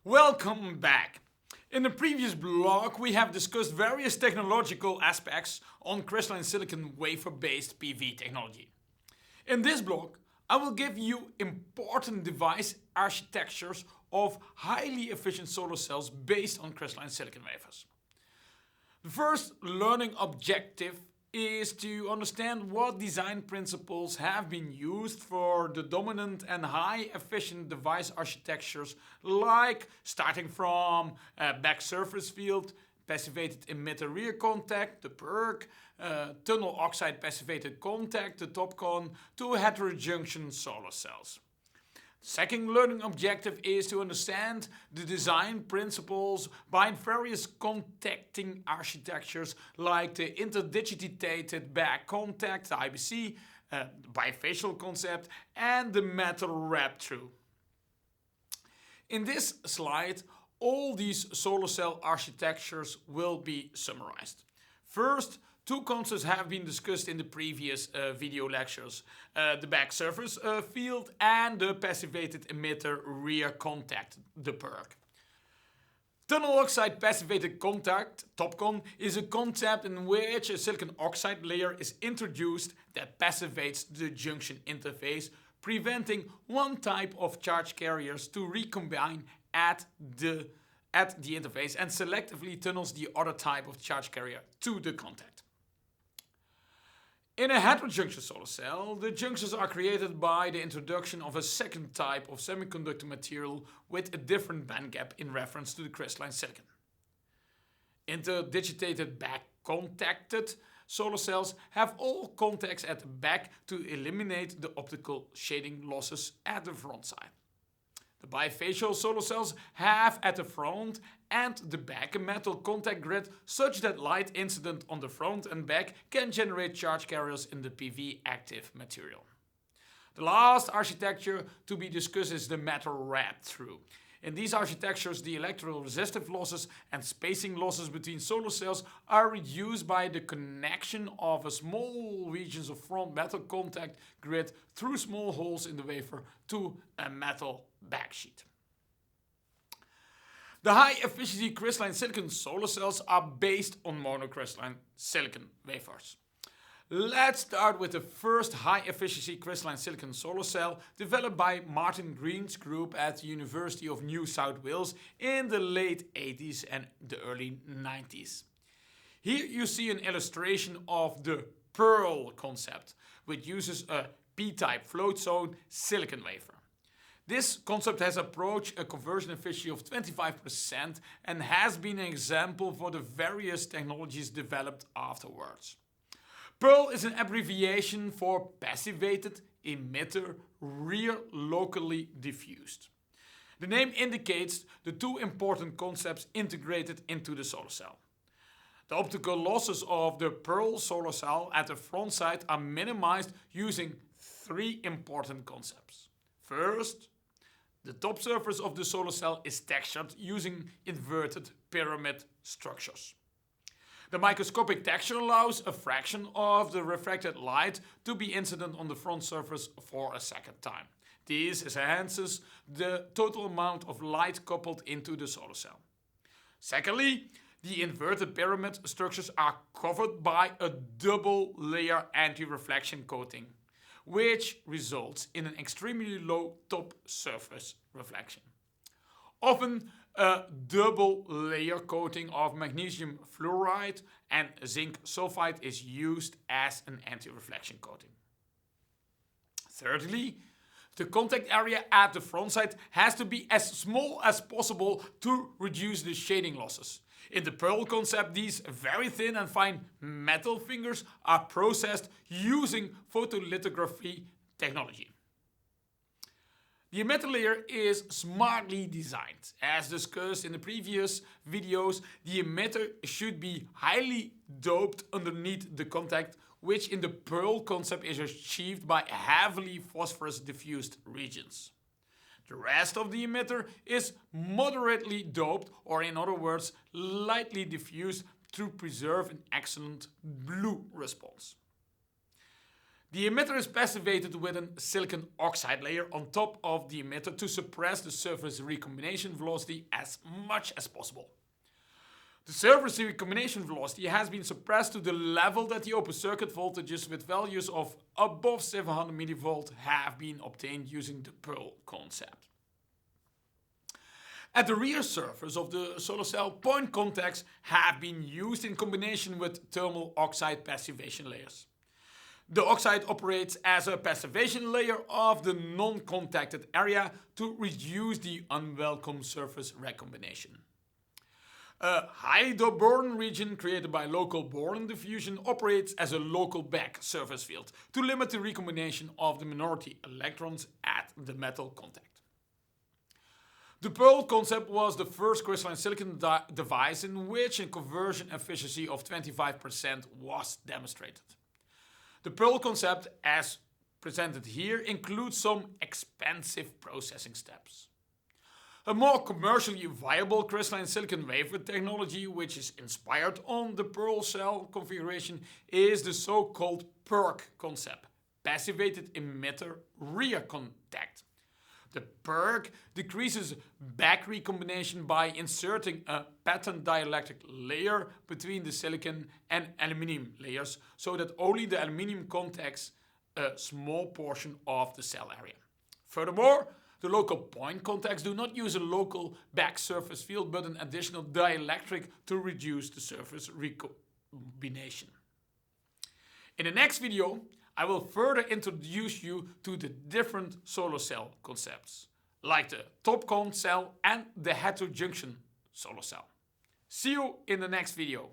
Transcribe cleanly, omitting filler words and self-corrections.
Welcome back. In the previous blog, we have discussed various technological aspects on crystalline silicon wafer-based PV technology. In this blog, I will give you important device architectures of highly efficient solar cells based on crystalline silicon wafers. The first learning objective is to understand what design principles have been used for the dominant and high efficient device architectures, like starting from back surface field, passivated emitter rear contact, the PERC, tunnel oxide passivated contact, the TOPCon, to heterojunction solar cells. Second learning objective is to understand the design principles behind various contacting architectures like the interdigitated back contact, the IBC, the bifacial concept, and the metal wrap-through. In this slide, all these solar cell architectures will be summarized. First, two concepts have been discussed in the previous video lectures, the back surface field and the passivated emitter rear contact, the PERC. Tunnel oxide passivated contact, TOPCon, is a concept in which a silicon oxide layer is introduced that passivates the junction interface, preventing one type of charge carriers to recombine at the interface and selectively tunnels the other type of charge carrier to the contact. In a heterojunction solar cell, the junctions are created by the introduction of a second type of semiconductor material with a different band gap in reference to the crystalline silicon. Interdigitated back contacted solar cells have all contacts at the back to eliminate the optical shading losses at the front side. The bifacial solar cells have at the front and the back a metal contact grid such that light incident on the front and back can generate charge carriers in the PV active material. The last architecture to be discussed is the metal wrap-through. In these architectures, the electrical resistive losses and spacing losses between solar cells are reduced by the connection of a small regions of front metal contact grid through small holes in the wafer to a metal backsheet. The high-efficiency crystalline silicon solar cells are based on monocrystalline silicon wafers. Let's start with the first high-efficiency crystalline silicon solar cell developed by Martin Green's group at the University of New South Wales in the late 80s and the early 90s. Here you see an illustration of the Pearl concept, which uses a P-type float zone silicon wafer. This concept has approached a conversion efficiency of 25% and has been an example for the various technologies developed afterwards. Pearl is an abbreviation for passivated emitter rear locally diffused. The name indicates the two important concepts integrated into the solar cell. The optical losses of the Pearl solar cell at the front side are minimized using three important concepts. First, the top surface of the solar cell is textured using inverted pyramid structures. The microscopic texture allows a fraction of the refracted light to be incident on the front surface for a second time. This enhances the total amount of light coupled into the solar cell. Secondly, the inverted pyramid structures are covered by a double layer anti-reflection coating, which results in an extremely low top surface reflection. Often, a double layer coating of magnesium fluoride and zinc sulfide is used as an anti-reflection coating. Thirdly, the contact area at the front side has to be as small as possible to reduce the shading losses. In the Pearl concept, these very thin and fine metal fingers are processed using photolithography technology. The emitter layer is smartly designed. As discussed in the previous videos, the emitter should be highly doped underneath the contact, which in the Pearl concept is achieved by heavily phosphorus diffused regions. The rest of the emitter is moderately doped, or in other words, lightly diffused to preserve an excellent blue response. The emitter is passivated with a silicon oxide layer on top of the emitter to suppress the surface recombination velocity as much as possible. The surface recombination velocity has been suppressed to the level that the open circuit voltages with values of above 700 millivolt have been obtained using the Pearl concept. At the rear surface of the solar cell, point contacts have been used in combination with thermal oxide passivation layers. The oxide operates as a passivation layer of the non-contacted area to reduce the unwelcome surface recombination. A high-boron region created by local boron diffusion operates as a local back surface field to limit the recombination of the minority electrons at the metal contact. The Pearl concept was the first crystalline silicon device in which a conversion efficiency of 25% was demonstrated. The Pearl concept, as presented here, includes some expensive processing steps. A more commercially viable crystalline silicon wafer technology, which is inspired on the Pearl cell configuration, is the so-called PERC concept, passivated emitter rear contact. The PERC decreases back recombination by inserting a patterned dielectric layer between the silicon and aluminium layers so that only the aluminium contacts a small portion of the cell area. Furthermore, the local point contacts do not use a local back surface field but an additional dielectric to reduce the surface recombination. In the next video, I will further introduce you to the different solar cell concepts, like the TOPCon cell and the heterojunction solar cell. See you in the next video.